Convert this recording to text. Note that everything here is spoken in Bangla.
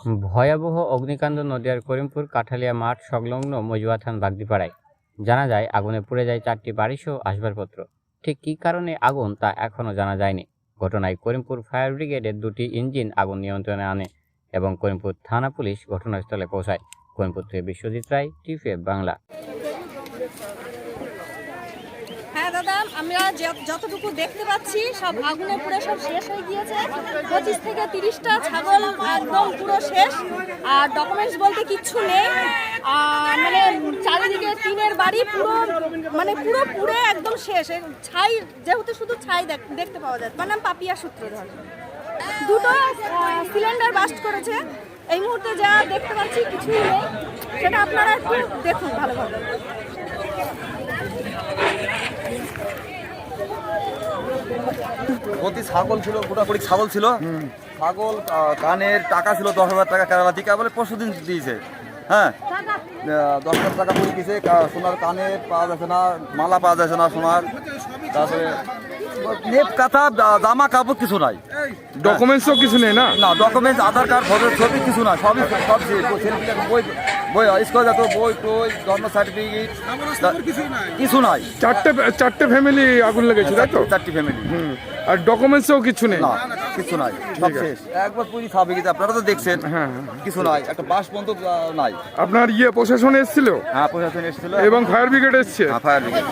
ভয়াবহ অগ্নিকাণ্ড নদিয়ার করিমপুর কাঠালিয়া মাঠ সংলগ্ন মজুয়া থান বাগদিপাড়ায়। জানা যায় আগুনে পুড়ে যায় 4টি বাড়িসহ আসবাবপত্র। ঠিক কী কারণে আগুন তা এখনও জানা যায়নি। ঘটনায় করিমপুর ফায়ার ব্রিগেডের 2টি ইঞ্জিন আগুন নিয়ন্ত্রণে আনে এবং করিমপুর থানা পুলিশ ঘটনাস্থলে পৌঁছায়। করিমপুর থেকে বিশ্বজিৎ রায়, টিভিএফ বাংলা। হ্যাঁ দাদা, আমরা যতটুকু দেখতে পাচ্ছি সব আগুনে পুরো সব শেষ হয়ে গিয়েছে। 25 থেকে 30টা ছাগল একদম পুরো শেষ, আর ডকুমেন্টস বলতে কিচ্ছু নেই। মানে চারিদিকে টিনের বাড়ি পুরো পুড়ে একদম শেষ। ছাই, যেহেতু শুধু ছাই দেখতে পাওয়া যায়। তার নাম পাপিয়া সূত্রধর। 2টো সিলিন্ডার বাস্ট করেছে। এই মুহূর্তে যা দেখতে পাচ্ছি কিছুই নেই, সেটা আপনারা একটু দেখুন ভালোভাবে। প্রতি ছাগল ছিল, গোটাকুড়ি ছাগল ছিল। ছাগল কানের টাকা ছিল 10,000 টাকা কেরালা থেকে, বলে পরশুদিন দিয়েছে। হ্যাঁ, 10,000 টাকা পড়ে গেছে। সোনার কানের পাওয়া যাচ্ছে না, মালা পাওয়া যাচ্ছে না সোনার। তারপরে নেপ কাঁথা, জামা কাপড় কিছু নাই। ডকুমেন্টসও কিছু নেই না? না, ডকুমেন্টস, আধার কার্ড, ভোটার ছবি কিছু না। সব বই, স্কুল যত বই টই, জন্ম সার্টিফিকেট কিছু নাই। চারটে ফ্যামিলি আগুন লেগেছে, তাই তো? 4টি ফ্যামিলি। আর ডকুমেন্টসও কিছু নেই? না, কিছু নাই, সব শেষ। একবার পুরি স্বাভাবিক, আপনারা তো দেখছেন। হ্যাঁ, কিছু নাই, একটা বাস পর্যন্ত নাই। আপনার প্রশাসন এসেছিল? হ্যাঁ, প্রশাসন এসেছিল এবং ফায়ার ব্রিগেড এসছে? হ্যাঁ, ফায়ার ব্রিগেড।